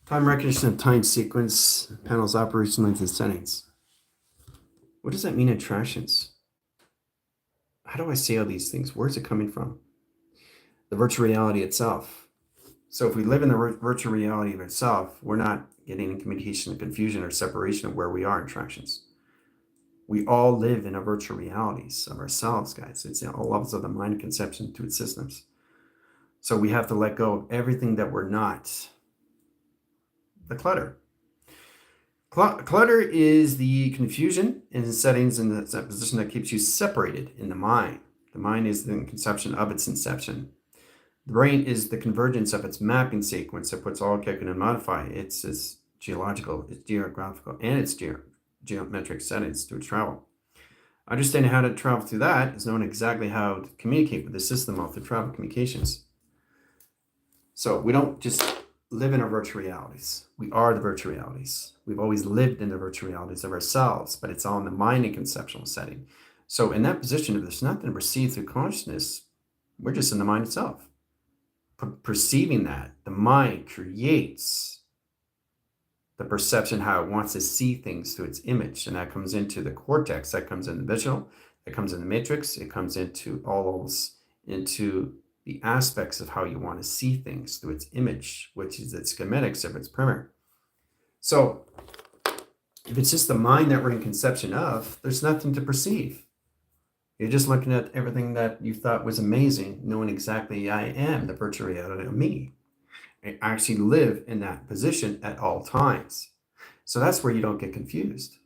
Time recognition of time sequence, panels, operation length, and settings. What does that mean in attractions? How do I say all these things? Where's it coming from? The virtual reality itself. So if we live in the virtual reality of itself, we're not getting in communication and confusion or separation of where we are in attractions. We all live in a virtual realities of ourselves, guys. It's all levels of the mind, conception to its systems. So we have to let go of everything that we're not. The clutter. Clutter is the confusion in settings in that position that keeps you separated in the mind. The mind is the conception of its inception. The brain is the convergence of its mapping sequence that puts all, calculate, and modify. It's geological, it's geographical, and it's geometric settings to its travel. Understanding how to travel through that is knowing exactly how to communicate with the system of the travel communications. So we don't just live in our virtual realities. We are the virtual realities. We've always lived in the virtual realities of ourselves, but it's all in the mind and conceptual setting. So in that position, if there's nothing to perceive through consciousness, we're just in the mind itself. Perceiving that, the mind creates the perception, how it wants to see things through its image. And that comes into the cortex, that comes in the visual, that comes in the matrix, it comes into all those, into the aspects of how you want to see things through its image, which is its schematics of its primer. So if it's just the mind that we're in conception of, there's nothing to perceive. You're just looking at everything that you thought was amazing, knowing exactly I am the virtual reality of me. I actually live in that position at all times. So that's where you don't get confused.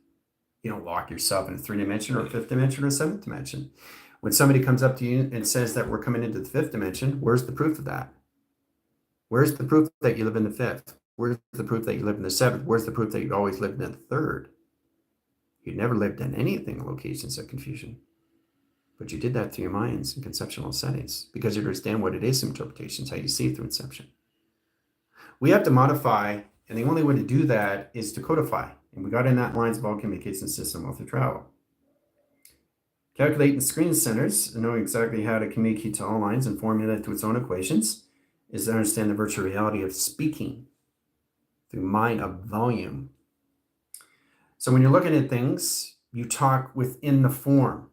You don't lock yourself in a 3-dimension or a 5th dimension or a 7th dimension. When somebody comes up to you and says that we're coming into the 5th dimension, where's the proof of that? Where's the proof that you live in the 5th? Where's the proof that you live in the 7th? Where's the proof that you've always lived in the 3rd? You never lived in anything in locations of confusion. But you did that through your minds and conceptual settings because you understand what it is, interpretations, how you see it through inception. We have to modify, and the only way to do that is to codify. And we got in that lines of all communication system while through travel. Calculating screen centers and knowing exactly how to communicate to all lines and formulate to its own equations is to understand the virtual reality of speaking through mind of volume. So when you're looking at things, you talk within the form.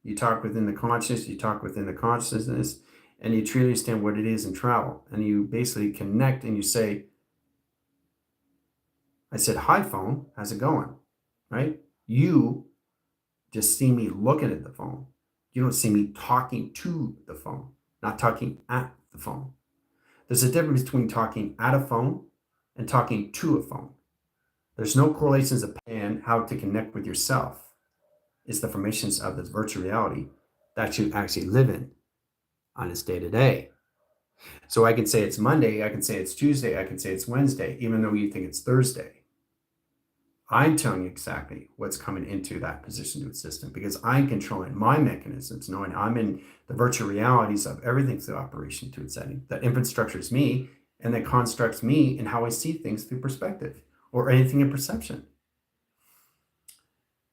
You talk within the consciousness, you talk within the consciousness, and you truly understand what it is in travel. And you basically connect and you say, I said, hi phone, how's it going? Right? You just see me looking at the phone. You don't see me talking to the phone, not talking at the phone. There's a difference between talking at a phone and talking to a phone. There's no correlations of and how to connect with yourself. It's the formations of this virtual reality that you actually live in on this day to day. So I can say it's Monday, I can say it's Tuesday, I can say it's Wednesday, even though you think it's Thursday. I'm telling you exactly what's coming into that position to its system because I'm controlling my mechanisms, knowing I'm in the virtual realities of everything through operation to its setting. That infrastructure is me, and that constructs me in how I see things through perspective or anything in perception.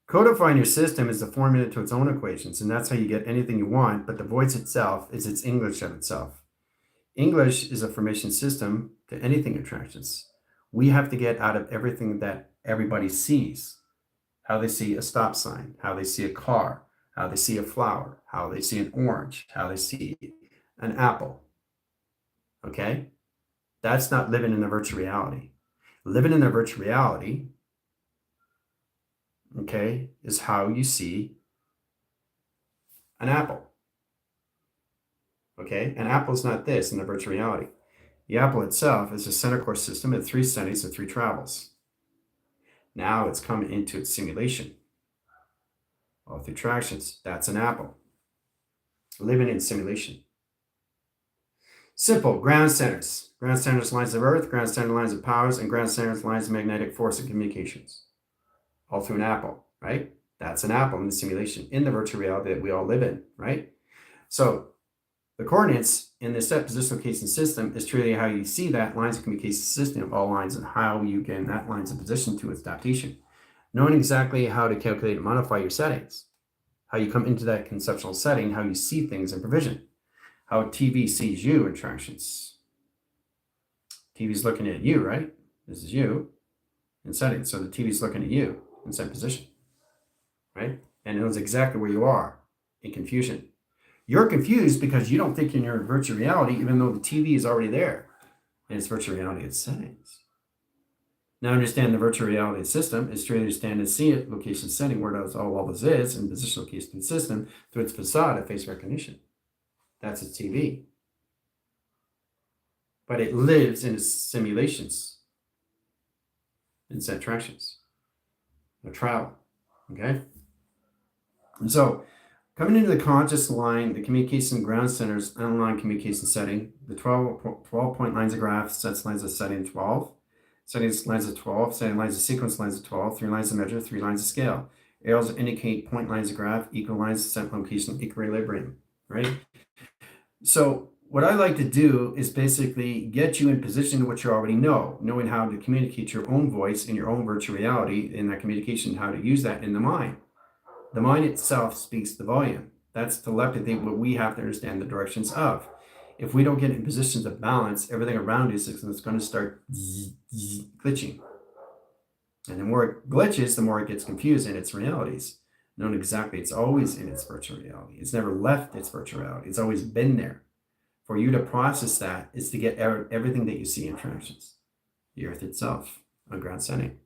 Codifying your system is the formula to its own equations, and that's how you get anything you want, but the voice itself is its English of itself. English is a formation system to anything attractions. We have to get out of everything that everybody sees, how they see a stop sign, how they see a car, how they see a flower, how they see an orange, how they see an apple. Okay? That's not living in the virtual reality. Living in the virtual reality, okay, is how you see an apple. Okay? An apple is not this in the virtual reality. The apple itself is a center core system at 3 settings and 3 travels. Now it's coming into its simulation. All through attractions, that's an apple. Living in simulation. Simple, ground centers. Ground centers lines of earth, ground center lines of powers, and ground centers lines of magnetic force and communications. All through an apple, right? That's an apple in the simulation, in the virtual reality that we all live in, right? So the coordinates in the set positional casing system is truly how you see that lines of communication system of all lines and how you get that lines of position to its adaptation. Knowing exactly how to calculate and modify your settings, how you come into that conceptual setting, how you see things in provision, how TV sees you in attractions. TV's looking at you, right? This is you in settings. So the TV is looking at you in set position, right? And it knows exactly where you are in confusion. You're confused because you don't think you're in virtual reality, even though the TV is already there. And it's virtual reality, it's settings. Now understand the virtual reality system is to understand and see it, location setting, where all this is, and position location system through its facade of face recognition. That's its TV. But it lives in its simulations, in set attractions, or travel. Okay? And so, coming into the conscious line, the communication ground centers online communication setting, the 12-point lines of graph sets lines of setting 12. Settings lines of 12, setting lines of sequence lines of 12, 3 lines of measure, 3 lines of scale. Arrows indicate point lines of graph, equal lines of set location, equilibrium, right? So what I like to do is basically get you in position to what you already know, knowing how to communicate your own voice in your own virtual reality, in that communication, how to use that in the mind. The mind itself speaks the volume. That's telepathy, what we have to understand the directions of. If we don't get in positions of balance, everything around us is going to start glitching. And the more it glitches, the more it gets confused in its realities. Known exactly, it's always in its virtual reality. It's never left its virtual reality. It's always been there. For you to process that is to get everything that you see in fractions. The earth itself on ground setting.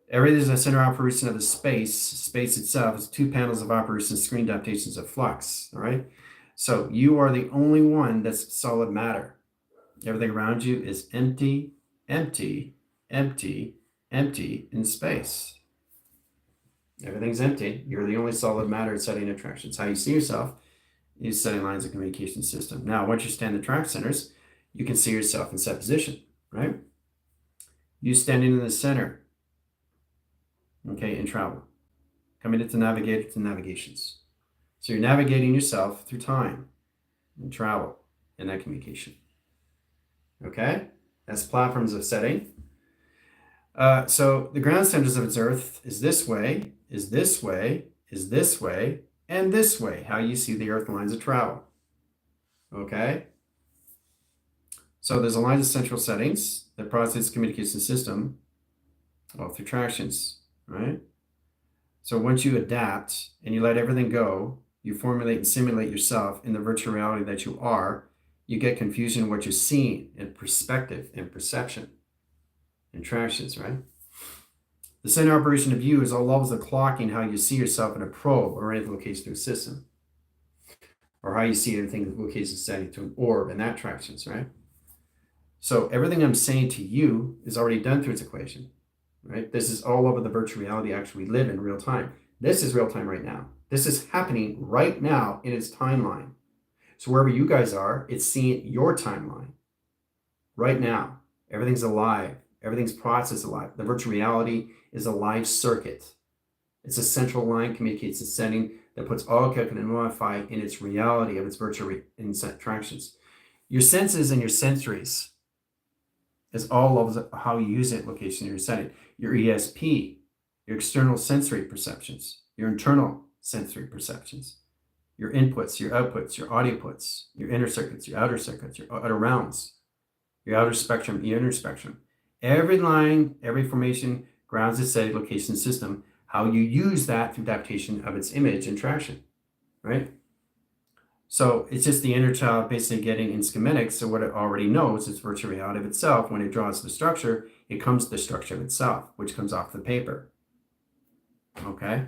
Everything is a center operation of the space. Space itself is 2 panels of operation, screen adaptations of flux. All right. So you are the only one that's solid matter. Everything around you is empty, empty, empty, empty in space. Everything's empty. You're the only solid matter setting attractions. How you see yourself is setting lines of communication system. Now, once you stand the track centers, you can see yourself in set position, right? You standing in the center, okay, in travel. Coming into navigator to navigations. So you're navigating yourself through time and travel in that communication. Okay? That's platforms of setting. So the ground centers of its earth is this way, is this way, is this way, and this way, how you see the earth lines of travel. Okay? So there's a line of central settings that process communication system all through tractions, right? So once you adapt and you let everything go, you formulate and simulate yourself in the virtual reality that you are, you get confusion in what you're seeing in perspective and perception and tractions, right? The center operation of you is all levels of clocking how you see yourself in a probe or any location to a system, or how you see everything in location setting to an orb and that tractions, right? So everything I'm saying to you is already done through its equation, right? This is all over the virtual reality actually we live in real time. This is real time right now. This is happening right now in its timeline. So wherever you guys are, it's seeing your timeline right now. Everything's alive. Everything's processed alive. The virtual reality is a live circuit. It's a central line communicates a setting that puts all calculate and modify in its reality of its virtual attractions. Your senses and your sensories is all levels of how you use it, location in your setting. Your ESP, your external sensory perceptions, your internal sensory perceptions, your inputs, your outputs, your audio puts, your inner circuits, your outer rounds, your outer spectrum, your inner spectrum. Every line, every formation grounds its setting location system, how you use that through adaptation of its image and traction, right? So it's just the inner child basically getting in schematics. So what it already knows is virtual reality of itself. When it draws the structure, it comes to the structure of itself, which comes off the paper. Okay?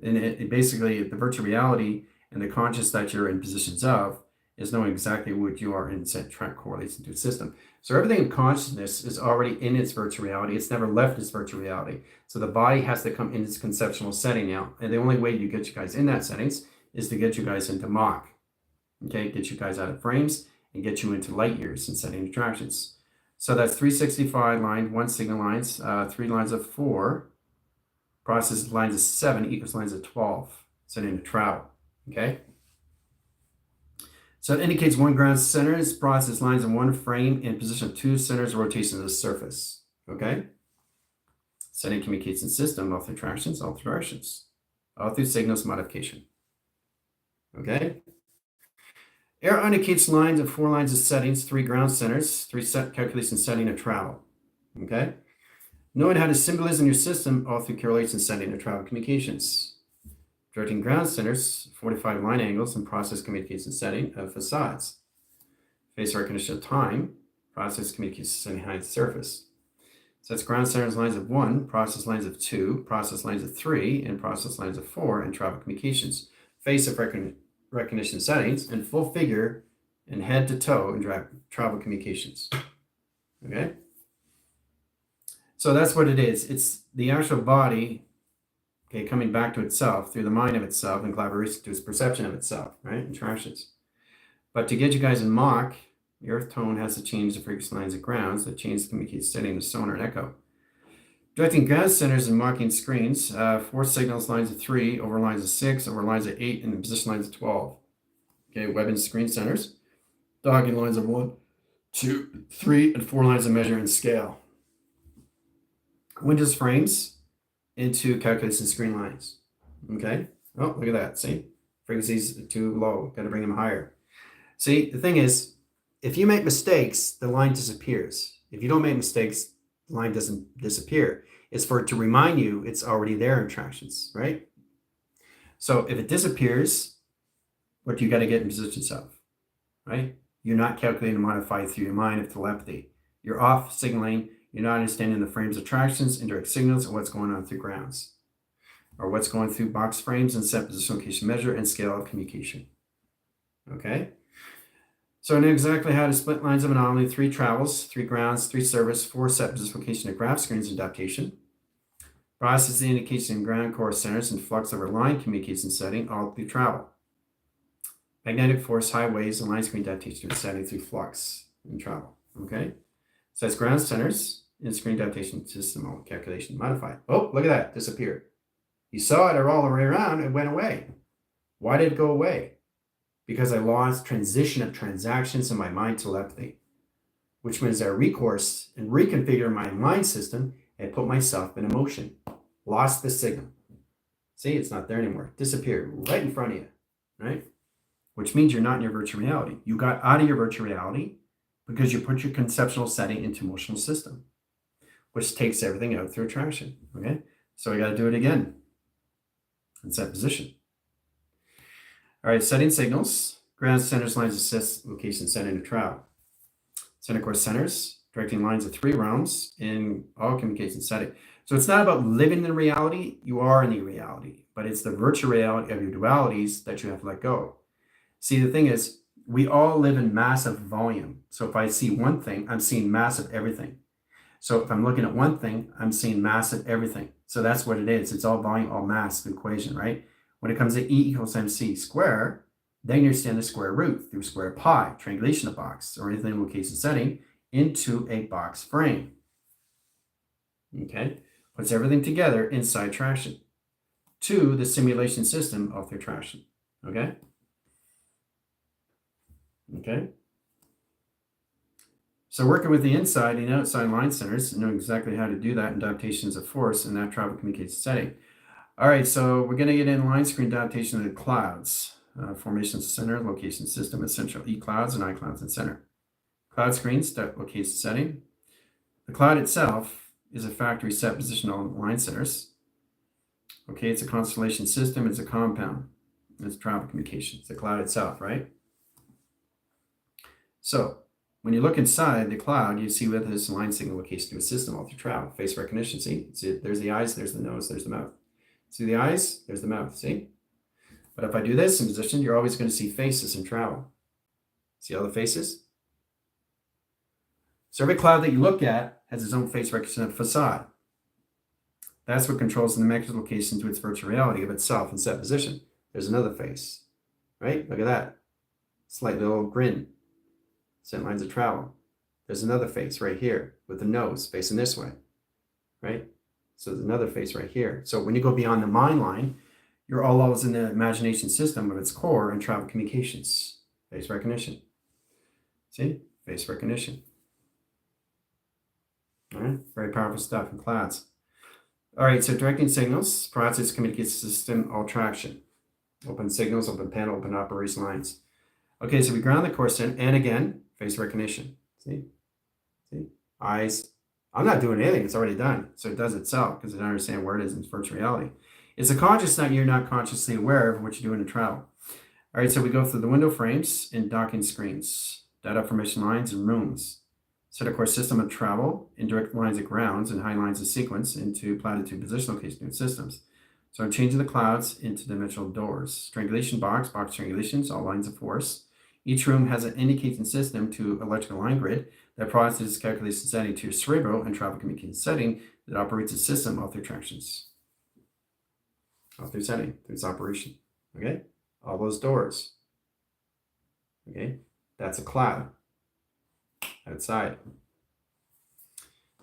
And it basically, the virtual reality and the conscious that you're in positions of is knowing exactly what you are in set track correlates into a system. So everything in consciousness is already in its virtual reality. It's never left its virtual reality. So the body has to come in its conceptual setting now. And the only way you get you guys in that settings is to get you guys into Mach. Okay, get you guys out of frames and get you into light years and setting attractions. So that's 365 line, 1 signal lines, 3 lines of 4, process lines of 7 equals lines of 12, setting to travel. Okay. So it indicates 1 ground center is process lines in 1 frame in position of 2 centers of rotation of the surface. Okay. Setting communication system, all through tractions, all through directions, all through signals modification. Okay. Arrow indicates lines of 4 lines of settings, 3 ground centers, 3 set calculation setting of travel. Okay? Knowing how to symbolize in your system all through correlation setting of travel communications. Directing ground centers, 45 line angles, and process communication setting of facades. Face recognition of time, process communication setting height surface. Sets ground centers lines of 1, process lines of 2, process lines of 3, and process lines of 4 in travel communications. Face of recognition settings, and full figure and head to toe in travel communications. Okay? So that's what it is. It's the actual body, okay, coming back to itself through the mind of itself in collaboration to its perception of itself, right? Interactions. But to get you guys in Mach, the earth tone has to change the frequency lines of grounds that change the communication setting of sonar and echo. Directing ground centers and marking screens, 4 signals, lines of 3, over lines of 6, over lines of 8, and position lines of 12. Okay, web and screen centers, dogging lines of 1, 2, 3, and 4 lines of measure and scale. Windows frames into calculation screen lines. Okay, oh, look at that, see? Frequencies too low, got to bring them higher. See, the thing is, if you make mistakes, the line disappears. If you don't make mistakes, the line doesn't disappear. It's for it to remind you it's already there in attractions, right? So if it disappears, what do you got to get in position self, right? You're not calculating and modifying through your mind of telepathy. You're off signaling. You're not understanding the frames of attractions, indirect signals, and what's going on through grounds, or what's going through box frames and set position, location, measure, and scale of communication. Okay? So I know exactly how to split lines of anomaly, 3 travels, 3 grounds, 3 service, 4 set position, location, and graph screens and adaptation. Process the indication in ground core centers and flux over line communication setting all through travel. Magnetic force highways and line screen adaptation setting through flux and travel. Okay? So that's ground centers and screen adaptation system calculation modified. Oh, look at that, disappeared. You saw it all the way around, it went away. Why did it go away? Because I lost transition of transactions in my mind telepathy, which means I recourse and reconfigure my mind system and put myself in motion. Lost the signal. See, it's not there anymore. Disappeared right in front of you, right? Which means you're not in your virtual reality. You got out of your virtual reality because you put your conceptual setting into emotional system, which takes everything out through attraction, okay? So I got to do it again in set position. All right, setting signals, ground centers, lines of assist, location, setting to travel. Center core centers, directing lines of 3 realms in all communication setting. So it's not about living in reality, you are in the reality, but it's the virtual reality of your dualities that you have to let go. See, the thing is, we all live in massive volume. So if I see one thing, I'm seeing massive everything. So if I'm looking at one thing, I'm seeing massive everything. So that's what it is. It's all volume, all mass equation, right? When it comes to E equals MC square, then you understand the square root through square pi, triangulation of box, or anything in location setting, into a box frame. Okay? Puts everything together inside traction to the simulation system of their traction. Okay? Okay? So working with the inside and outside line centers, know exactly how to do that in adaptations of force in that travel communication setting. All right, so we're going to get in line screen adaptation of the clouds. Formation center, location system, essential E clouds and I clouds in center. Cloud screens, location setting. The cloud itself is a factory set position on line centers. Okay, it's a constellation system, it's a compound. It's travel communication. It's the cloud itself, right? So when you look inside the cloud, you see whether this line signal location to a system all through travel. Face recognition, see? There's the eyes, there's the nose, there's the mouth. See the eyes? There's the mouth, see? But if I do this in position, you're always going to see faces in travel. See all the faces? So every cloud that you look at has its own face recognition facade. That's what controls the mechanism location to its virtual reality of itself in set position. There's another face, right? Look at that. Slight little grin. Set lines of travel. There's another face right here with the nose facing this way, right? So there's another face right here. So when you go beyond the mind line, you're all always in the imagination system of its core and travel communications. Face recognition. See? Face recognition. All right? Very powerful stuff in clouds. All right, so directing signals, process communication system, all traction. Open signals, open panel, open operation lines. Okay, so we ground the course in, and again, face recognition. See? Eyes. I'm not doing anything. It's already done. So it does itself because it doesn't understand where it is in virtual reality. It's a conscious that you're not consciously aware of what you're doing in travel. All right, so we go through the window frames and docking screens, data formation lines and rooms. Set a course system of travel, indirect lines of grounds, and high lines of sequence into platitude position location and systems. So I'm changing the clouds into dimensional doors. Strangulation box strangulations, all lines of force. Each room has an indicating system to electrical line grid that processes calculation setting to your cerebral and travel communication setting that operates a system all through tractions. All through setting, through its operation. Okay? All those doors. Okay? That's a cloud outside.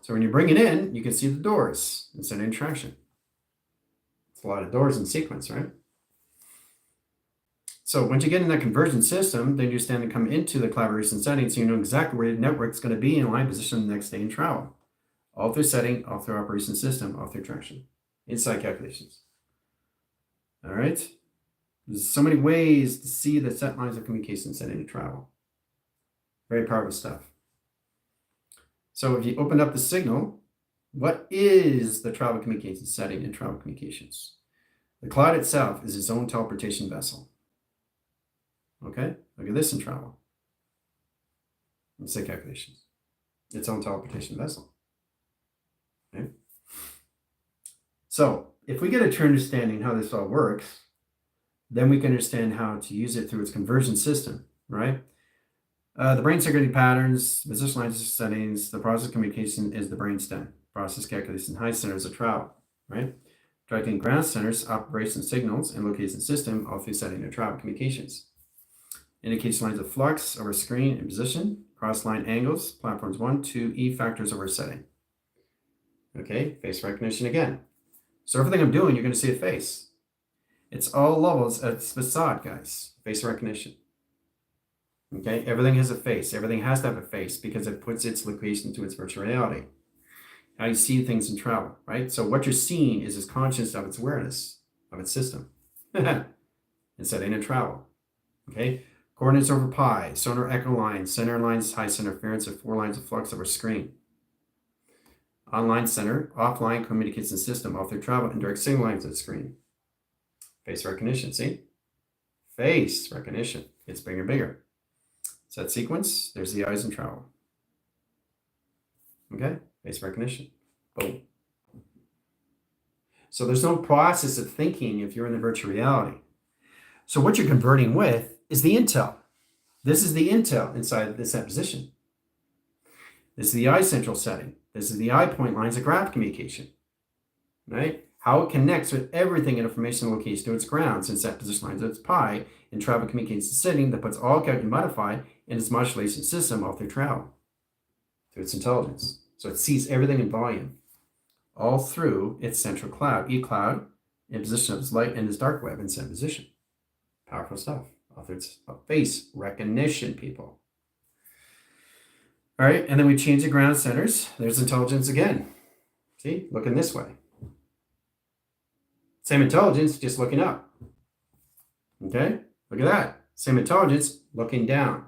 So when you bring it in, you can see the doors instead of interaction. It's a lot of doors in sequence, right? So once you get in that conversion system, then you stand and come into the collaboration setting so you know exactly where your network's going to be in line position the next day in travel. All through setting, all through operation system, all through traction. Inside calculations. All right? There's so many ways to see the set lines of communication setting to travel. Very powerful stuff. So if you open up the signal, what is the travel communication setting in travel communications? The cloud itself is its own teleportation vessel. Okay, look at this in travel. Let's say calculations. Its own teleportation vessel. Okay. So if we get a true understanding how this all works, then we can understand how to use it through its conversion system, right? The brain segregating patterns, position lines of settings, the process communication is the brainstem. Process calculation high centers of travel, right? Directing ground centers, operation signals, and location system all through setting of travel communications. Indicates lines of flux over screen and position, cross-line angles, platforms 1, 2, E factors over setting. Okay, face recognition again. So everything I'm doing, you're going to see a face. It's all levels of facade, guys. Face recognition. Okay, everything has a face. Everything has to have a face because it puts its location to its virtual reality. How you see things in travel, right? So what you're seeing is its conscious of its awareness, of its system. Instead in travel. Okay, coordinates over pi, sonar echo lines, center lines, high center interference of 4 lines of flux over screen. Online center, offline communication system, all through travel, and direct signal lines at screen. Face recognition, see? Face recognition. It's bigger and bigger. Set sequence, there's the eyes in travel. Okay, face recognition. Boom. So there's no process of thinking if you're in the virtual reality. So what you're converting with is the intel. This is the intel inside this position. This is the eye central setting. This is the eye point lines of graph communication, right? How it connects with everything in information location to its grounds and set position lines of its pi in travel communication setting that puts all calculation modified in its modulation system all through travel, through its intelligence. So it sees everything in volume, all through its central cloud, E cloud, in position of its light and its dark web in set position. Powerful stuff. All through its face recognition, people. All right, and then we change the ground centers. There's intelligence again. See, looking this way. Same intelligence, just looking up. Okay, look at that. Same intelligence, looking down.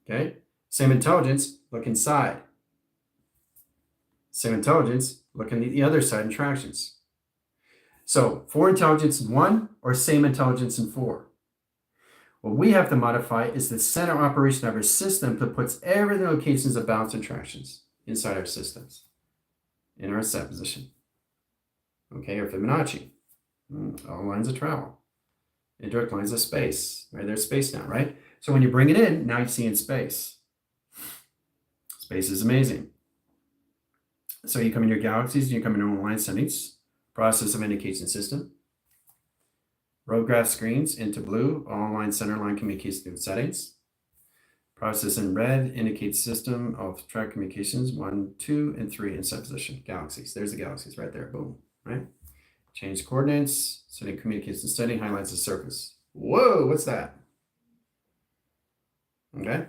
Okay, same intelligence, look inside. Same intelligence, looking at the other side in tractions. So 4 intelligence in 1 or same intelligence in 4. What we have to modify is the center operation of our system that puts every locations of balance and tractions inside our systems in our set position. Okay, or Fibonacci, all lines of travel, indirect lines of space, right? There's space now, right? So when you bring it in, now you see in space. Space is amazing. So you come in your galaxies, you come in normal line settings, process of indication system, road graph screens into blue, all line center line communication settings. Process in red indicates system of track communications 1, 2, and 3 in set position. Galaxies. There's the galaxies right there. Boom. Right? Change coordinates, setting communication setting, highlights the surface. Whoa, what's that? Okay.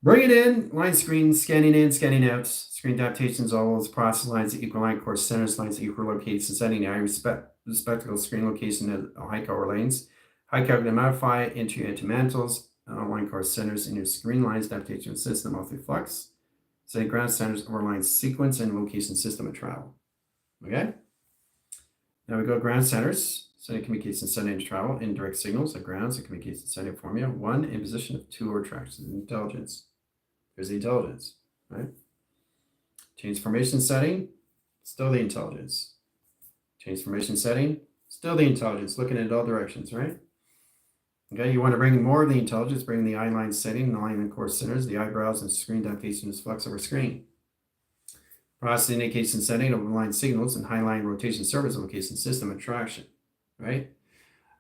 Bring it in, line screen, scanning in, scanning out, screen adaptations, all those process lines, equal line course centers, lines, equal location, setting eye, respectable screen location at high color lanes, High calculated modify, entry into mantles, line course centers in your screen lines, navigation system, all through flux. Say ground centers, overline sequence, and location system of travel. Okay? Now we go ground centers, setting communication setting to travel, indirect signals at grounds and communication setting formula. 1 in position of 2 or attractions. Intelligence. There's the intelligence, right? Change formation setting, still the intelligence. Change formation setting, still the intelligence, looking in all directions, right? Okay, you want to bring more of the intelligence, bring the eye line setting, the alignment course centers, the eyebrows, and screen navigation is flux over screen. Process indication setting of line signals and high line rotation service location system attraction, right?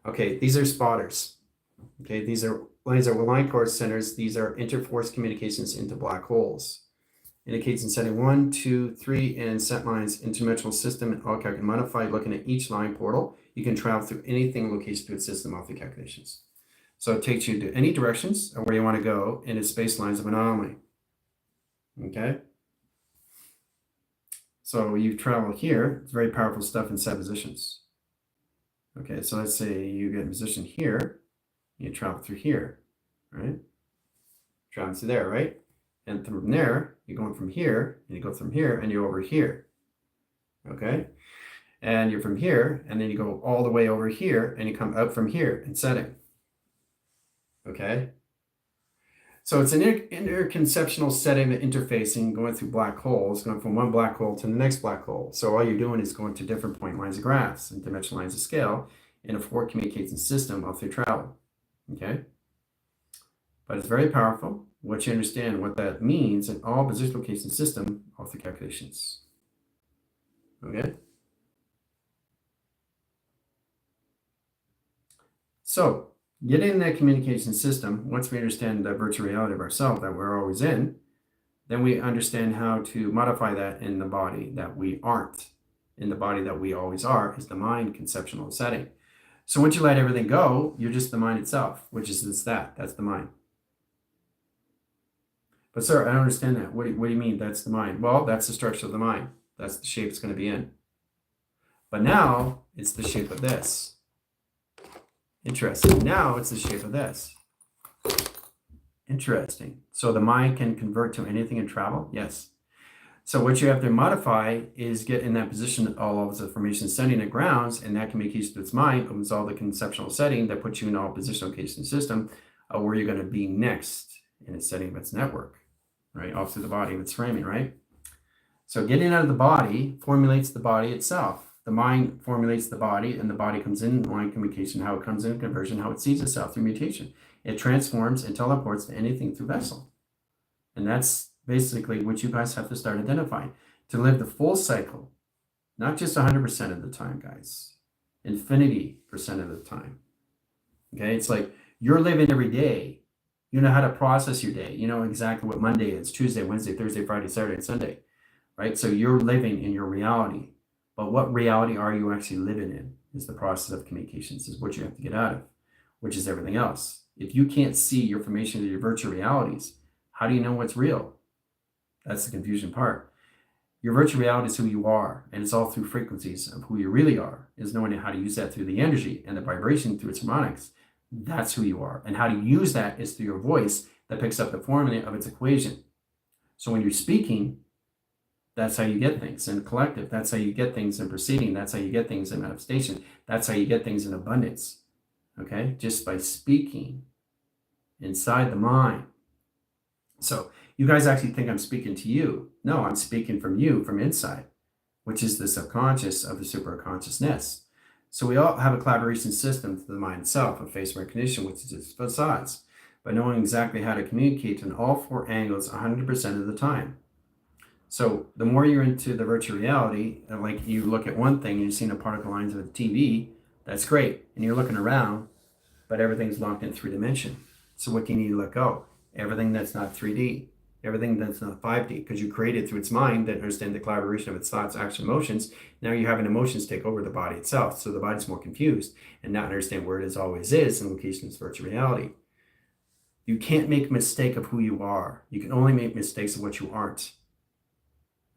Okay, these are spotters. Okay, these are lines that were line course centers. These are interforce communications into black holes. Indicates in setting 1, 2, 3, and set lines interdimensional system and all calculation modified. Looking at each line portal, you can travel through anything location to its system off the calculations. So it takes you to any directions or where you want to go in its space lines of anomaly. Okay. So you travel here. It's very powerful stuff in set positions. Okay, so let's say you get in position here. You travel through here, right? Travel through there, right? And from there, you're going from here, and you go from here, and you're over here. Okay? And you're from here, and then you go all the way over here, and you come out from here in setting. Okay? So it's an interconceptual setting of interfacing, going through black holes, going from one black hole to the next black hole. So all you're doing is going to different point lines of graphs and dimensional lines of scale in a forward communication system all through travel. Okay? But it's very powerful. Once you understand what that means in all position location system of the calculations. Okay. So getting that communication system, once we understand the virtual reality of ourselves that we're always in, then we understand how to modify that in the body that we aren't. In the body that we always are is the mind conceptual setting. So once you let everything go, you're just the mind itself, which is that's the mind. But sir, I don't understand that. What do you mean that's the mind? Well, that's the structure of the mind. That's the shape it's going to be in. But now it's the shape of this. Interesting. Now it's the shape of this. Interesting. So the mind can convert to anything and travel? Yes. So what you have to modify is get in that position all of the formation setting at grounds, and that communication to its mind opens all the conceptual setting that puts you in all positional location system of where you're going to be next in its setting of its network. Right, off through the body of its framing, right? So getting out of the body formulates the body itself. The mind formulates the body, and the body comes in line communication, how it comes in conversion, how it sees itself through mutation. It transforms and teleports to anything through vessel. And that's basically what you guys have to start identifying. To live the full cycle, not just 100% of the time, guys. Infinity % of the time. Okay, it's like you're living every day. You know how to process your day. You know exactly what Monday is, Tuesday, Wednesday, Thursday, Friday, Saturday, and Sunday, right? So you're living in your reality. But what reality are you actually living in is the process of communications, is what you have to get out of, which is everything else. If you can't see your formation of your virtual realities, how do you know what's real? That's the confusion part. Your virtual reality is who you are, and it's all through frequencies of who you really are, is knowing how to use that through the energy and the vibration through its harmonics. That's who you are. And how to use that is through your voice that picks up the formula of its equation. So when you're speaking, that's how you get things in collective. That's how you get things in proceeding. That's how you get things in manifestation. That's how you get things in abundance. Okay? Just by speaking inside the mind. So you guys actually think I'm speaking to you. No, I'm speaking from you, from inside, which is the subconscious of the superconsciousness. So we all have a collaboration system to the mind itself, a face recognition, which is its facades, by knowing exactly how to communicate in all 4 angles 100% of the time. So the more you're into the virtual reality, like you look at one thing and you're seeing the particle lines of the TV, that's great. And you're looking around, but everything's locked in 3 dimension. So what do you need to let go? Everything that's not 3D. Everything that's not 5D, because you created through its mind that understand the collaboration of its thoughts, actions, emotions. Now you're having emotions take over the body itself. So the body's more confused and not understand where it is always is in location of virtual reality. You can't make a mistake of who you are. You can only make mistakes of what you aren't.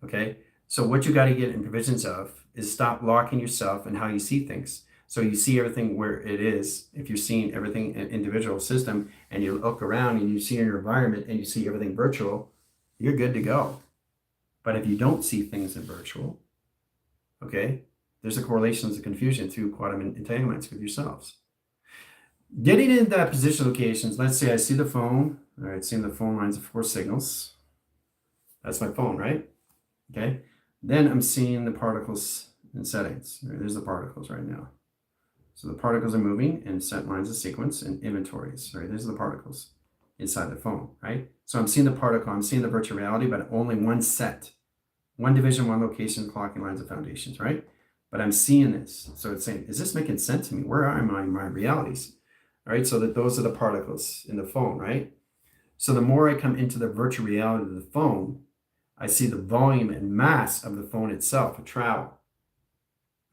Okay? So what you got to get in provisions of is stop locking yourself and how you see things. So you see everything where it is. If you're seeing everything in an individual system and you look around and you see your environment and you see everything virtual, you're good to go. But if you don't see things in virtual, okay, there's a correlation to confusion through quantum entanglements with yourselves. Getting into that position locations, let's say I see the phone. All right, seeing the phone lines of 4 signals. That's my phone, right? Okay. Then I'm seeing the particles and settings. All right, there's the particles right now. So the particles are moving in set lines of sequence and inventories. Right, there's the particles inside the phone, right? So I'm seeing the particle, I'm seeing the virtual reality, but only one set, one division, one location, clocking lines of foundations, right? But I'm seeing this. So it's saying, is this making sense to me? Where are my realities? All right, so that those are the particles in the phone, right? So the more I come into the virtual reality of the phone, I see the volume and mass of the phone itself, travel,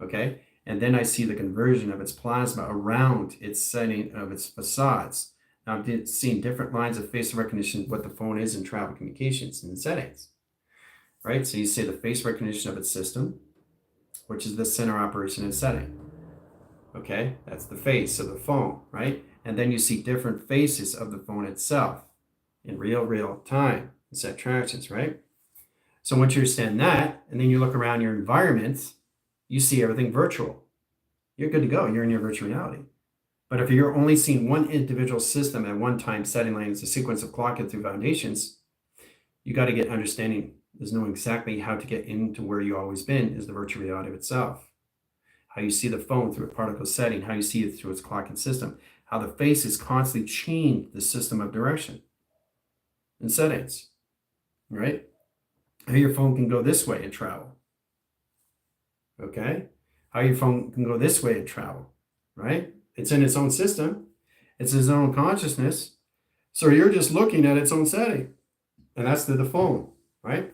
okay? And then I see the conversion of its plasma around its setting of its facades. Now I'm seeing different lines of face recognition, what the phone is in travel communications and settings, right? So you see the face recognition of its system, which is the center operation and setting. Okay, that's the face of the phone, right? And then you see different faces of the phone itself in real time, set tractions, right? So once you understand that, and then you look around your environment, you see everything virtual. You're good to go. You're in your virtual reality. But if you're only seeing one individual system at one time, setting lines, a sequence of clocking through foundations, you got to get understanding. There's knowing exactly how to get into where you always been is the virtual reality of itself. How you see the phone through a particle setting, how you see it through its clocking system, how the faces constantly change the system of direction and settings, right? How your phone can go this way and travel, okay? How your phone can go this way and travel, right? It's in its own system. It's its own consciousness. So you're just looking at its own setting, and that's the phone, right?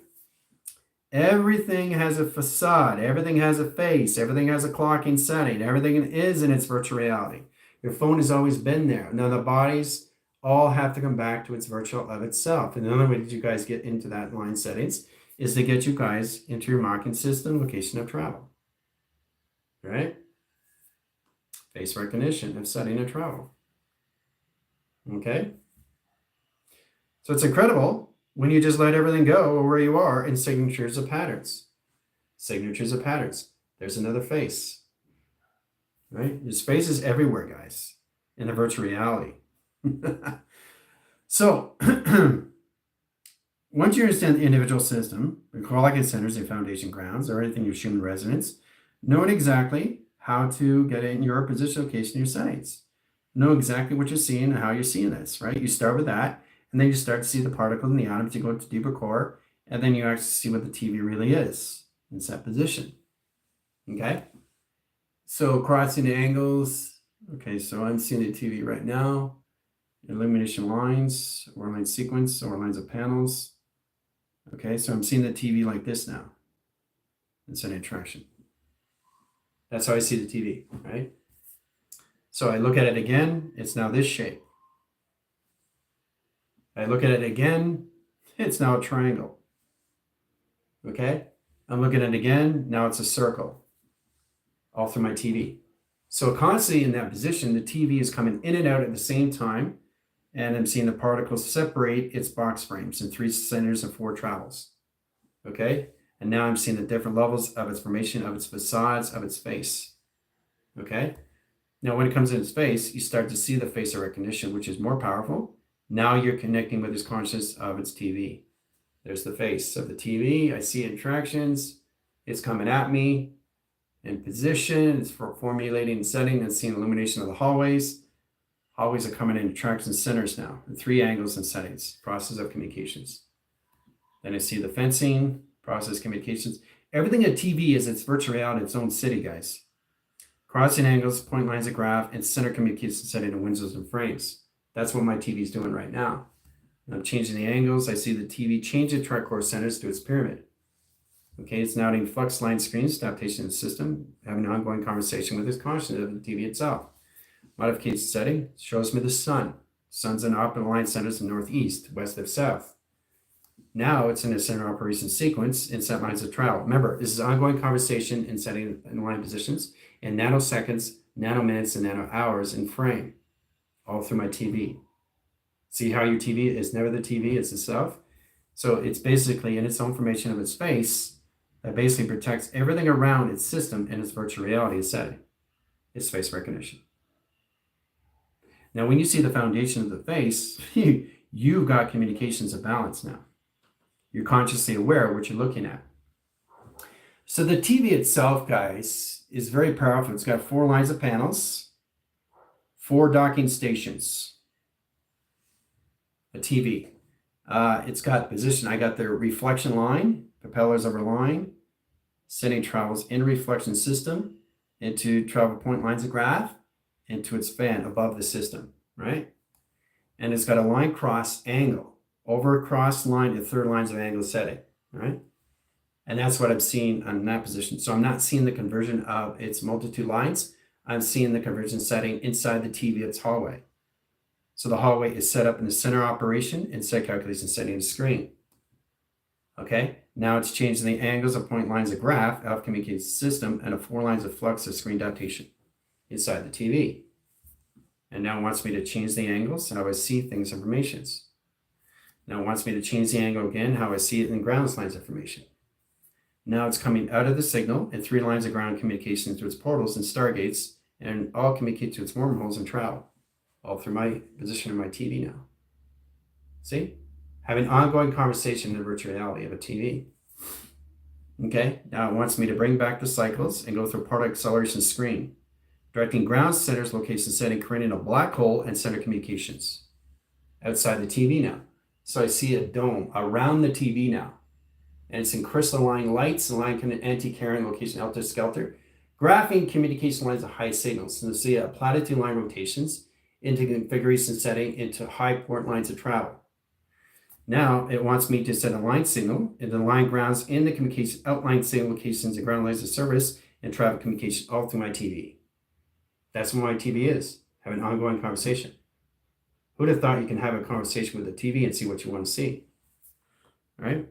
Everything has a facade. Everything has a face. Everything has a clocking setting. Everything is in its virtual reality. Your phone has always been there. Now the bodies all have to come back to its virtual of itself. And the only way that you guys get into that line settings is to get you guys into your marking system, location of travel. Right? Face recognition of setting of travel. Okay? So it's incredible when you just let everything go where you are in signatures of patterns. Signatures of patterns. There's another face. Right? There's faces everywhere, guys, in the virtual reality. So, once you understand the individual system, the clocking centers and foundation grounds, or anything your human resonance, knowing exactly how to get in your position, location, your settings. Know exactly what you're seeing and how you're seeing this, right? You start with that, and then you start to see the particles and the atoms. You go to deeper core, and then you actually see what the TV really is in that position. Okay? So crossing the angles. Okay, so I'm seeing the TV right now. Illumination lines, or line sequence, or lines of panels. Okay, so I'm seeing the TV like this now. It's an attraction. That's how I see the TV, right? So I look at it again, it's now this shape. I look at it again, it's now a triangle. Okay? I'm looking at it again, now it's a circle. All through my TV. So constantly in that position, the TV is coming in and out at the same time, and I'm seeing the particles separate its box frames in 3 centers and 4 travels. Okay? And now I'm seeing the different levels of its formation, of its facades, of its face. Okay? Now, when it comes in its face, you start to see the face of recognition, which is more powerful. Now you're connecting with its consciousness of its TV. There's the face of the TV. I see interactions. It's coming at me in position. It's formulating and setting and seeing illumination of the hallways. Hallways are coming in attraction centers now, in 3 angles and settings, process of communications. Then I see the fencing, process communications. Everything at TV is its virtual reality, its own city, guys. Crossing angles, point lines of graph, and center communication setting of windows and frames. That's what my TV is doing right now. And I'm changing the angles. I see the TV change the tricore centers to its pyramid. Okay, it's now adding flux line screens, adaptation of the system, having an ongoing conversation with its consciousness of the TV itself. Modification setting shows me the sun. Sun's in optimal line centers in northeast, west of south. Now it's in a center operation sequence in set lines of travel. Remember, this is ongoing conversation in setting and line positions in nanoseconds, nanominutes, and nanohours in frame, all through my TV. See how your TV is never the TV, it's itself? So it's basically in its own formation of its space that basically protects everything around its system in its virtual reality setting. It's face recognition. Now, when you see the foundation of the face, you've got communications of balance now. You're consciously aware of what you're looking at. So the TV itself, guys, is very powerful. It's got 4 lines of panels, 4 docking stations. A TV. It's got position. I got the reflection line, propellers over line, sending travels in reflection system into travel point lines of graph into its fan above the system, right? And it's got a line cross angle over cross line to third lines of angle setting, right? And that's what I'm seeing on that position. So I'm not seeing the conversion of its multitude lines. I'm seeing the conversion setting inside the TV, its hallway. So the hallway is set up in the center operation and set calculation setting the screen. Okay, now it's changing the angles of point lines of graph out of communication system and 4 lines of flux of screen adaptation inside the TV. And now it wants me to change the angles how I see things, informations. Now it wants me to change the angle again, how I see it in ground lines information. Now it's coming out of the signal and 3 lines of ground communication through its portals and stargates and all communicate to its wormholes and travel. All through my position in my TV now. See? Having ongoing conversation in the virtual reality of a TV. Okay, now it wants me to bring back the cycles and go through particle acceleration screen, directing ground centers, location setting, creating a black hole and center communications outside the TV now. So I see a dome around the TV now. And it's in crystalline lights, line anti-carrying location, helter skelter, graphing communication lines of high signals. So you see a platitude line rotations into configuration setting into high port lines of travel. Now it wants me to send a line signal into the line grounds in the communication outline signal locations and ground lines of service and traffic communication all through my TV. That's what my TV is, have an ongoing conversation. Who'd have thought you can have a conversation with a TV and see what you want to see? All right?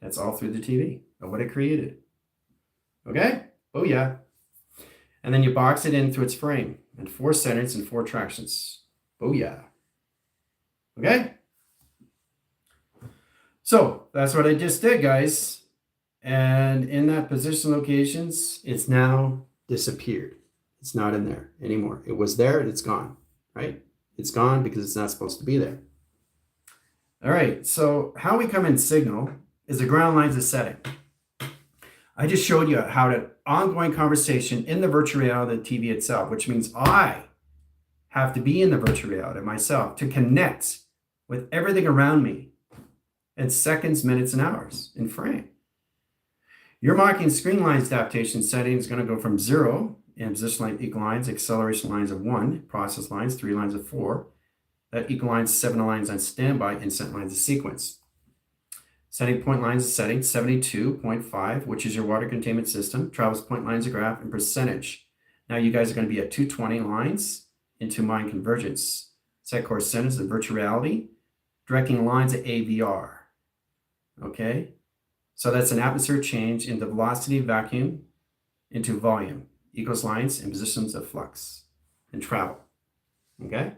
That's all through the TV of what it created. Okay? Oh yeah. And then you box it in through its frame and 4 centers and 4 tractions. Oh yeah. Okay? So that's what I just did, guys. And in that position locations, it's now disappeared. It's not in there anymore. It was there and it's gone, right? It's gone because it's not supposed to be there. All right, so how we come in signal is the ground lines of setting. I just showed you how to ongoing conversation in the virtual reality of the TV itself, which means I have to be in the virtual reality myself to connect with everything around me in seconds, minutes, and hours in frame. Your marking screen lines adaptation setting is going to go from 0 in position line equal lines, acceleration lines of 1, process lines, 3 lines of 4, that equal lines 7 lines on standby, and set lines of sequence. Setting point lines of setting 72.5, which is your water containment system, travels point lines of graph and percentage. Now you guys are going to be at 220 lines into mind convergence. Set course centers of virtual reality, directing lines of AVR. Okay, so that's an atmosphere change into velocity vacuum into volume equals lines and positions of flux and travel. Okay,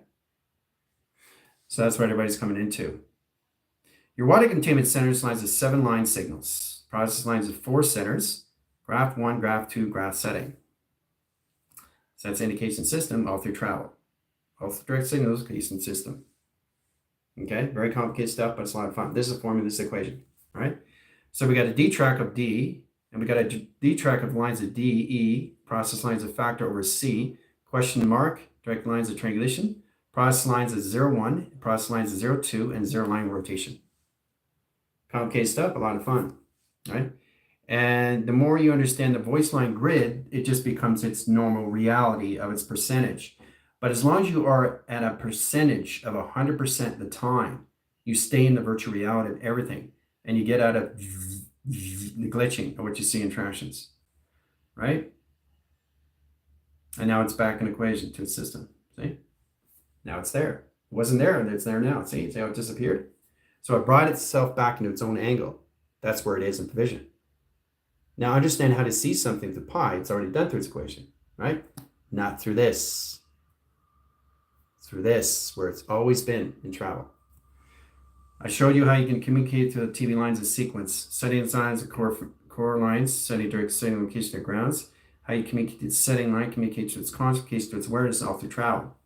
so that's what everybody's coming into. Your water containment centers lines of 7 line signals, process lines of 4 centers, graph 1, graph 2, graph setting. So that's indication system all through travel, all through direct signals, indication system. Okay, very complicated stuff, but it's a lot of fun. This is the formula, this equation, right? So we got a D track of D, and we got a D track of lines of D, E, process lines of factor over C, question mark, direct lines of triangulation, process lines of 0, 1, process lines of 0, 2, and 0 line rotation. Complicated stuff, a lot of fun, right? And the more you understand the voice line grid, it just becomes its normal reality of its percentage. But as long as you are at a percentage of 100% of the time, you stay in the virtual reality of everything, and you get out of the glitching of what you see in tractions, right? And now it's back in equation to its system, see? Now it's there. It wasn't there, and it's there now. See how it disappeared? So it brought itself back into its own angle. That's where it is in vision. Now understand how to see something through pi. It's already done through its equation, right? Not through this. Through this, where it's always been in travel. I showed you how you can communicate through the TV lines of sequence, setting lines of core lines, setting direct setting location of grounds, how you communicate the setting line, communicate to its context, to its awareness, all through travel.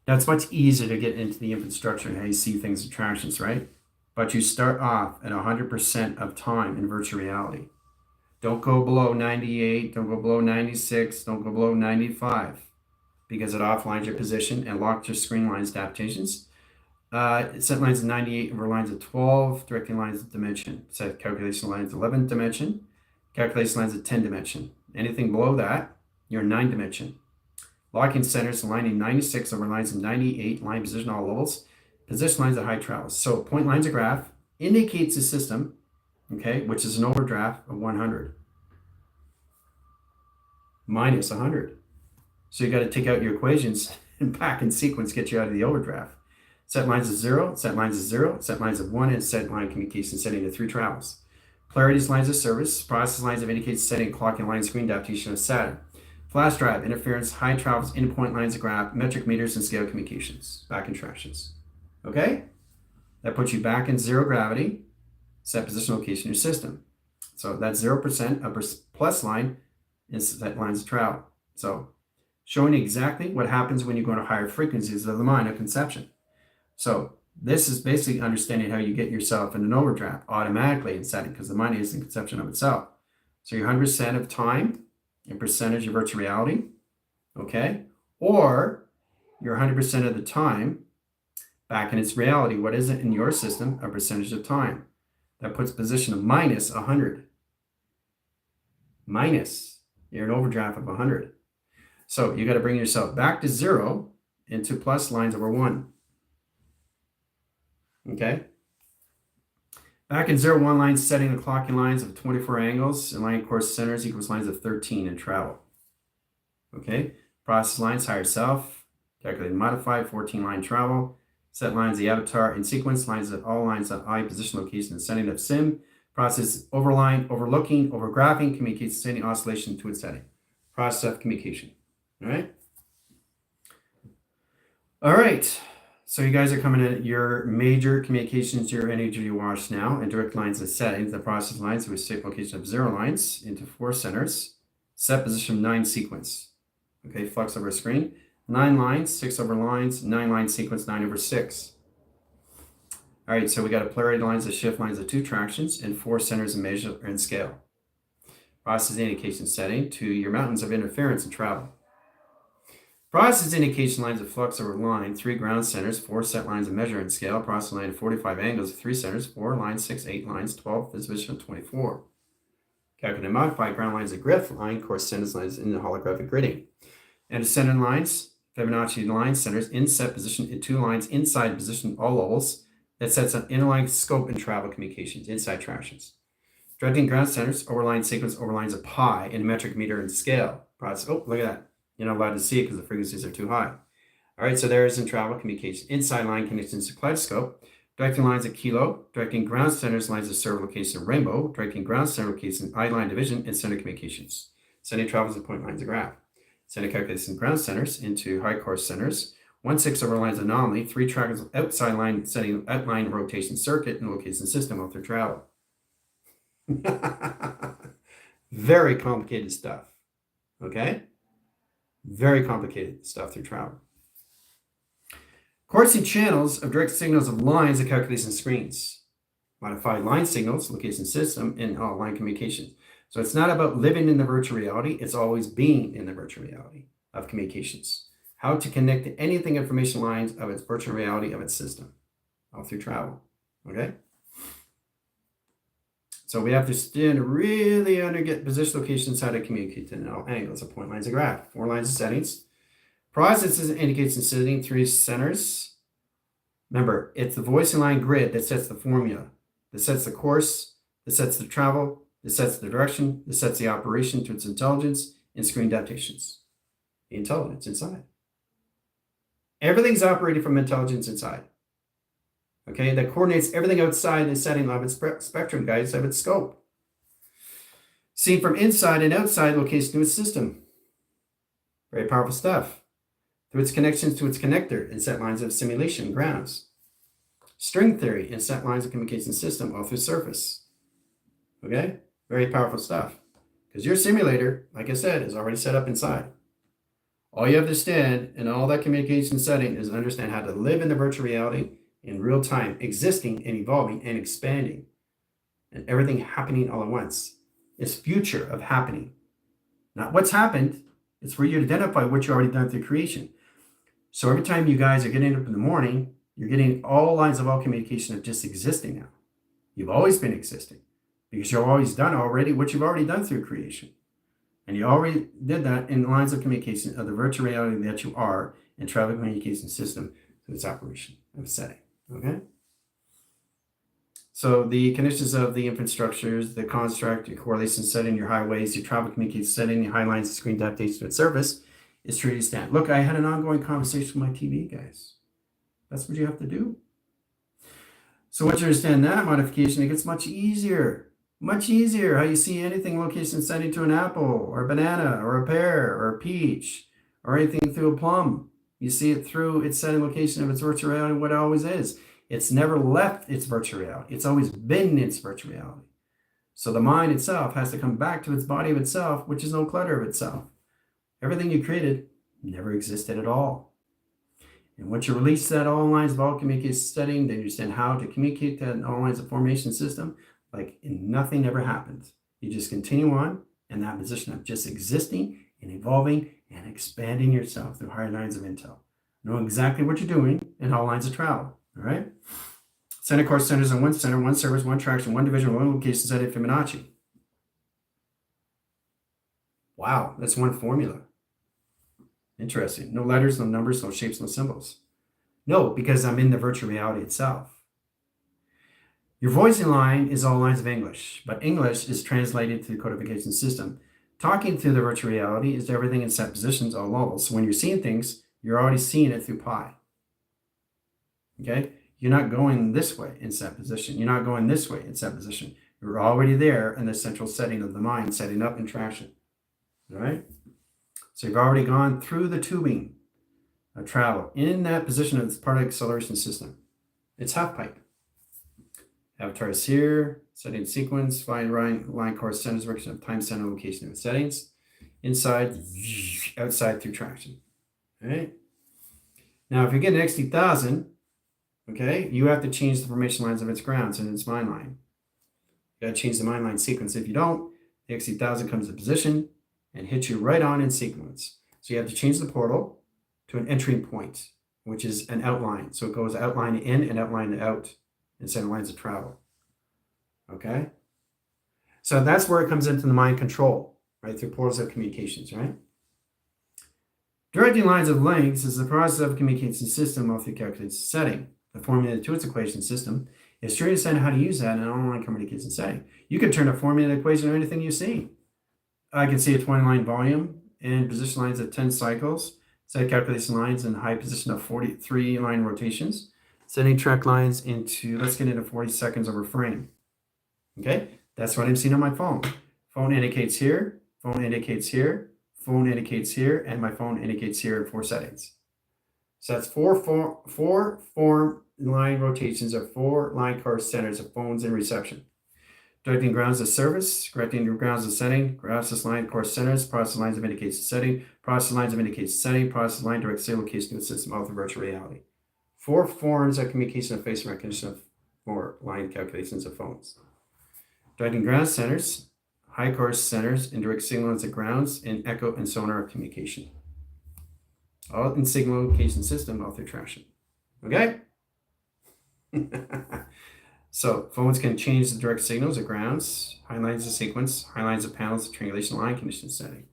Now it's much easier to get into the infrastructure and how you see things in attractions, right? But you start off at 100% of time in virtual reality. Don't go below 98, don't go below 96, don't go below 95, because it offlines your position and locks your screen lines adaptations. Set lines of 98 over lines of 12, directing lines of dimension. Set calculation lines 11 dimension, calculation lines of 10 dimension. Anything below that, you're 9 dimension. Locking centers aligning 96 over lines of 98, line position all levels, position lines of high travels. So point lines of graph indicates the system, okay, which is an overdraft of 100 minus 100. So you got to take out your equations and back in sequence get you out of the overdraft. Set lines of 0, set lines of 0, set lines of 1, and set line communication setting to 3 travels. Polarities lines of service, process lines of indicate setting, clock and line screen adaptation of Saturn. Flash drive, interference, high travels, endpoint lines of graph, metric meters, and scale communications, back interactions. Okay? That puts you back in zero gravity, set position location in your system. So that's 0% upper plus line is set lines of travel. So showing exactly what happens when you go to higher frequencies of the mind of conception. So this is basically understanding how you get yourself in an overdraft automatically in setting, because the mind is in conception of itself. So your 100% of time in percentage of virtual reality, okay? Or your 100% of the time back in its reality. What is it in your system? A percentage of time. That puts position of minus 100. Minus, you're an overdraft of 100. So you got to bring yourself back to 0 into plus lines over 1. Okay? Back in 0, 1 lines, setting the clocking lines of 24 angles and line course centers equals lines of 13 in travel. Okay? Process lines, higher self, calculate and modify, 14 line travel, set lines, the avatar in sequence, lines of all lines of eye, position, location, and setting of sim, process overline, overlooking, overgraphing, communicates setting oscillation to its setting. Process of communication. All right? All right. So you guys are coming at your major communications, your energy wash now, and direct lines of settings, the process lines with state location of 0 lines into 4 centers, set position 9 sequence. Okay, flux over screen, 9 lines, 6 over lines, 9 line sequence, 9 over 6. All right, so we got a polarity lines of shift lines of 2 tractions and 4 centers of measure and scale. Process indication setting to your mountains of interference and travel. Process indication lines of flux over line, 3 ground centers, 4 set lines of measure and scale, process line 45 angles, 3 centers, 4 lines, 6, 8 lines, 12, position of 24. Calculate and modify ground lines of grid line, course centers lines in the holographic gridding. And center lines, Fibonacci line centers in set position in 2 lines inside position all levels that sets an interline scope and travel communications, inside tractions. Directing ground centers, overline sequence, overlines of pi in metric meter and scale. Process, oh, look at that. You're not allowed to see it because the frequencies are too high. All right, so there is in travel communication. Inside line connections to kaleidoscope, directing lines of kilo, directing ground centers, lines of server location of rainbow, directing ground center location, eye line division, and center communications. Sending travels and point lines of graph. Sending calculation ground centers into high course centers, 1/6 over lines anomaly, 3 trackers outside line, setting outline rotation circuit and location system all through travel. Very complicated stuff. Okay? Very complicated stuff through travel. Coursing channels of direct signals of lines of calculation screens. Modified line signals, location system, and all line communications. So it's not about living in the virtual reality. It's always being in the virtual reality of communications. How to connect to anything information lines of its virtual reality of its system. All through travel. Okay? So we have to stand really under get position locations, how to communicate to all angles of point lines of graph, 4 lines of settings. Processes indicates in setting 3 centers. Remember, it's the voicing line grid that sets the formula, that sets the course, that sets the travel, that sets the direction, that sets the operation to its intelligence and screen adaptations. The intelligence inside. Everything's operating from intelligence inside. okay, that coordinates everything outside the setting of its spectrum, guys, of its scope. Seen from inside and outside location to its system. Very powerful stuff. Through its connections to its connector and set lines of simulation grounds. String theory and set lines of communication system all through surface. Okay? Very powerful stuff. Because your simulator, like I said, is already set up inside. All you have to understand in all that communication setting is understand how to live in the virtual reality in real time, existing and evolving and expanding. And everything happening all at once. It's future of happening. Not what's happened. It's for you to identify what you've already done through creation. So every time you guys are getting up in the morning, you're getting all lines of all communication of just existing now. You've always been existing because you've always done already what you've already done through creation. And you already did that in lines of communication of the virtual reality that you are and travel communication system to its operation of setting. Okay? So the conditions of the infrastructures, the construct, your correlation setting, your highways, your travel communication setting, your high lines, screen adaptation to its surface is treated as stand. Look, I had an ongoing conversation with my TV, guys. That's what you have to do. So once you understand that modification, it gets much easier. Much easier. How you see anything location setting to an apple or a banana or a pear or a peach or anything through a plum. You see it through its setting location of its virtual reality, what it always is. It's never left its virtual reality. It's always been its virtual reality. So the mind itself has to come back to its body of itself, which is no clutter of itself. Everything you created never existed at all. And once you release that all lines of all communication setting, then you understand how to communicate that in all lines of formation system, like nothing ever happened. You just continue on in that position of just existing and evolving and expanding yourself through higher lines of intel. Know exactly what you're doing in all lines of travel. All right? Center core centers in one center, one service, one traction, one division, one location set at Fibonacci. Wow, that's one formula. Interesting. No letters, no numbers, no shapes, no symbols. No, because I'm in the virtual reality itself. Your voicing line is all lines of English, but English is translated to the codification system. Talking through the virtual reality is everything in set positions, all levels. So when you're seeing things, you're already seeing it through pi. Okay? You're not going this way in set position. You're not going this way in set position. You're already there in the central setting of the mind, setting up in traction. All right? So you've already gone through the tubing of travel in that position of this part of the acceleration system. It's half pipe. Avatar is here, setting sequence, find line course centers, direction of time, center, location of settings. Inside, outside through traction. All right? Now, if you get an XT1000, okay, you have to change the formation lines of its grounds and its mind line. You got to change the mind line sequence. If you don't, the XT1000 comes to position and hits you right on in sequence. So you have to change the portal to an entry point, which is an outline. So it goes outline in and outline out instead of lines of travel. Okay? So that's where it comes into the mind control, right? Through portals of communications, right? Directing lines of lengths is the process of a communication system of the calculated setting. The formula to its equation system is to understand how to use that in an online communication setting. You can turn a formula equation to anything you see. I can see a 20-line volume and position lines at 10 cycles, set calculation lines in high position of 43-line rotations, setting track lines into, let's get into 40 seconds over frame. Okay, that's what I'm seeing on my phone. Phone indicates here, phone indicates here, phone indicates here, and my phone indicates here in 4 settings. So that's four form line rotations of 4 line course centers of phones in reception. Directing grounds of service, correcting your grounds of setting, process line course centers, process lines of indicates setting, process lines of indicates setting, process line directs the location of the system of the virtual reality. 4 forms of communication of face recognition of 4 line calculations of phones. Directing ground centers, high course centers, and direct signals at grounds, and echo and sonar communication. All in signal location system of their traction. Okay? So phones can change the direct signals at grounds, high lines of sequence, high lines of panels, triangulation line condition setting.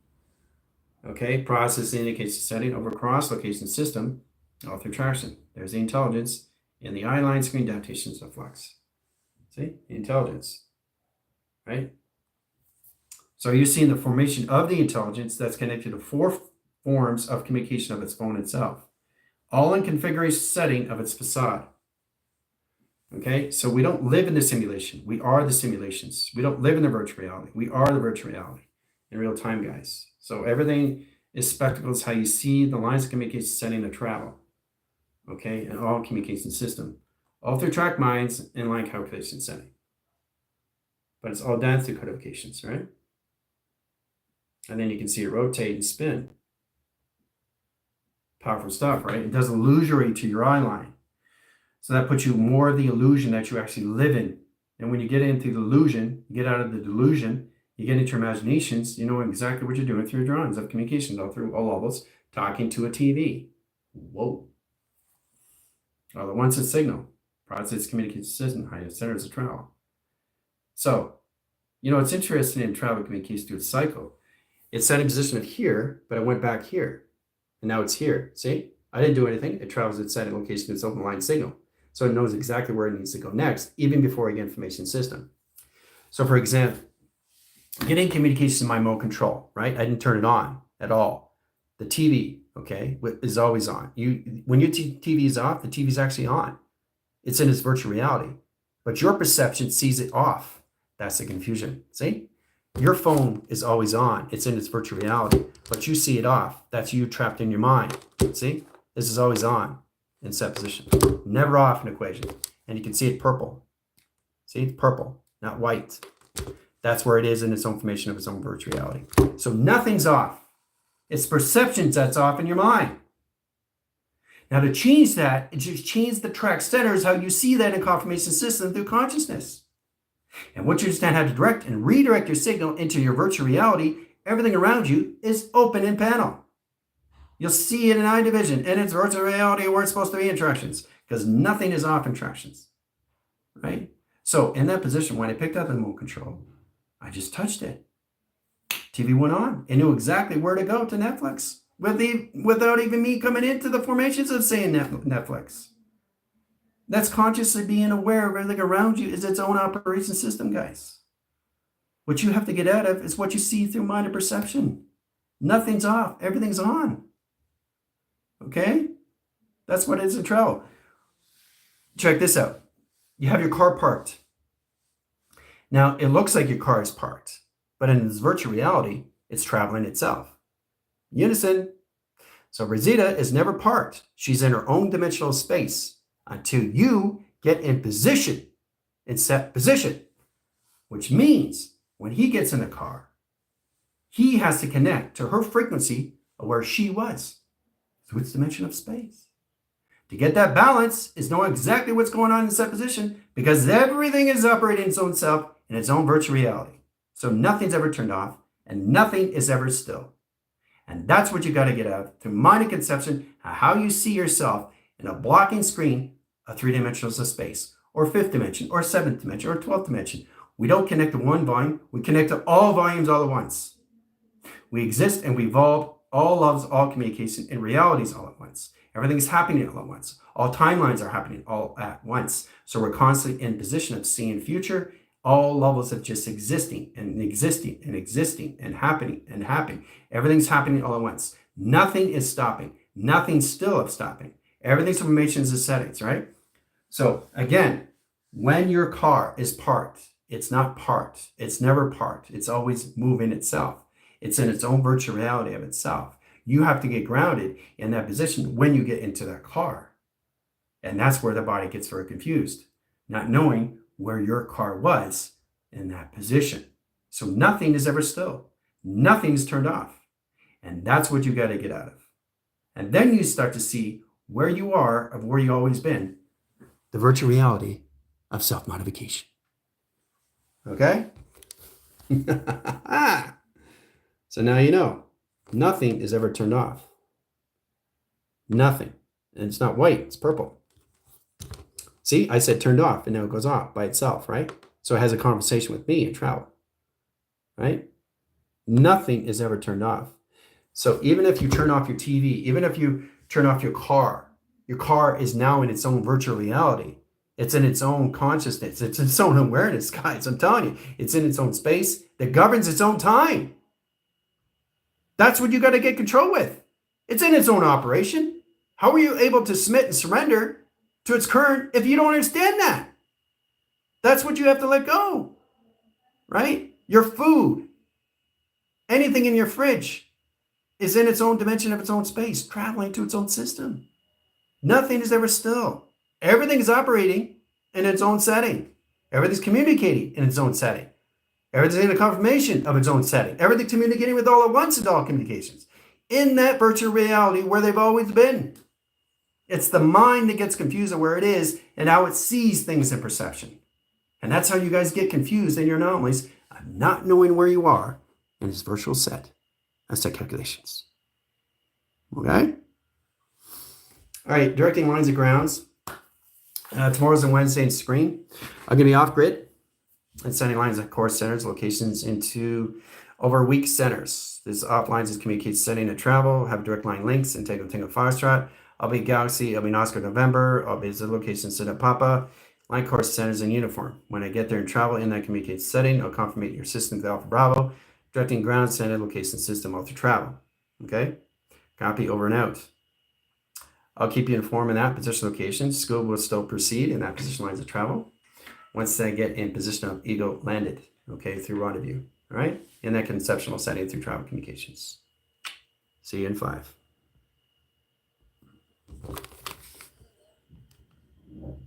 Okay, process indicates the setting over cross location system, all through traction. There's the intelligence in the eye line screen adaptations of flux. See, the intelligence, right? So you're seeing the formation of the intelligence that's connected to 4 forms of communication of its phone itself, all in configuration setting of its facade. Okay, so we don't live in the simulation. We are the simulations. We don't live in the virtual reality. We are the virtual reality in real time, guys. So everything is spectacles, how you see the lines of communication setting to travel. Okay, and all communication system, all through track minds and line calculation setting. But it's all done through codifications, right? And then you can see it rotate and spin. Powerful stuff, right? It does illusory to your eye line. So that puts you more of the illusion that you actually live in. And when you get into the illusion, you get out of the delusion, you get into your imaginations, you know exactly what you're doing through your drawings of communication, all through all levels, talking to a TV. Whoa. All at once, it's signal. Process communication system, high centers of travel. So, you know, it's interesting in travel communication through its cycle. It's set in position of here, but it went back here. And now it's here. See? I didn't do anything. It travels its set location to its open line signal. So it knows exactly where it needs to go next, even before I get information system. So for example, getting communication in my remote control, right? I didn't turn it on at all. The TV, okay, is always on. When your TV is off, the TV is actually on. It's in its virtual reality. But your perception sees it off. That's the confusion. See? Your phone is always on. It's in its virtual reality. But you see it off. That's you trapped in your mind. See? This is always on in set position. Never off an equation. And you can see it purple. See? It's purple, not white. That's where it is in its own formation of its own virtual reality. So nothing's off. It's perceptions that's off in your mind. Now to change that, it just change the track centers, how you see that in confirmation system through consciousness. And once you understand how to direct and redirect your signal into your virtual reality, everything around you is open in panel. You'll see it in eye division, and it's virtual reality where it's supposed to be interactions, because nothing is off interactions, right? So in that position, when I picked up the remote control, I just touched it. TV went on. It knew exactly where to go to Netflix without even me coming into the formations of saying Netflix. That's consciously being aware of everything around you is its own operation system, guys. What you have to get out of is what you see through mind and perception. Nothing's off. Everything's on. Okay? That's what it is in travel. Check this out. You have your car parked. Now, it looks like your car is parked, but in this virtual reality, it's traveling itself. Unison. So Rosita is never parked. She's in her own dimensional space until you get in position, in set position, which means when he gets in the car, he has to connect to her frequency of where she was through its dimension of space. To get that balance is know exactly what's going on in set position, because everything is operating its own self in its own virtual reality. So nothing's ever turned off and nothing is ever still. And that's what you got to get out through mind and conception, how you see yourself in a blocking screen of 3 dimensions of space, or 5th dimension, or 7th dimension, or 12th dimension. We don't connect to one volume, we connect to all volumes all at once. We exist and we evolve all loves, all communication, and realities all at once. Everything is happening all at once. All timelines are happening all at once. So we're constantly in position of seeing future, all levels of just existing and existing and existing and happening. Everything's happening all at once. Nothing is stopping. Nothing's still of stopping. Everything's informations and settings, right? So again, when your car is parked, it's not parked. It's never parked. It's always moving itself. It's in its own virtual reality of itself. You have to get grounded in that position when you get into that car. And that's where the body gets very confused, not knowing where your car was in that position. So nothing is ever still. Nothing's turned off. And that's what you got to get out of. And then you start to see where you are of where you've always been, the virtual reality of self-modification. Okay? So now you know, nothing is ever turned off. Nothing. And it's not white, it's purple. See, I said turned off, and now it goes off by itself, right? So it has a conversation with me in travel, right? Nothing is ever turned off. So even if you turn off your TV, even if you turn off your car is now in its own virtual reality. It's in its own consciousness. It's its own awareness, guys. I'm telling you, it's in its own space that governs its own time. That's what you got to get control with. It's in its own operation. How are you able to submit and surrender to its current if you don't understand that? That's what you have to let go, right? Your food, anything in your fridge is in its own dimension of its own space, traveling to its own system. Nothing is ever still. Everything is operating in its own setting. Everything's communicating in its own setting. Everything's in a confirmation of its own setting. Everything's communicating with all at once in all communications. In that virtual reality where they've always been. It's the mind that gets confused of where it is and how it sees things in perception. And that's how you guys get confused in your anomalies of not knowing where you are in this virtual set of set calculations. Okay? All right, directing lines of grounds. Tomorrow's and Wednesday in screen. I'm going to be off grid and sending lines of course centers, locations into over weak centers. This off lines is communicate setting to travel, have direct line links, and take a Tango Foxtrot. I'll be Galaxy, I'll be in Oscar November, I'll be at the location set up Papa. Line course centers in uniform. When I get there and travel in that communicate setting, I'll confirm your system to Alpha Bravo, directing ground center location system all through travel. Okay? Copy over and out. I'll keep you informed in that position location. School will still proceed in that position lines of travel. Once I get in position of ego landed, okay, through rendezvous, all right? In that conceptual setting through travel communications. See you in 5.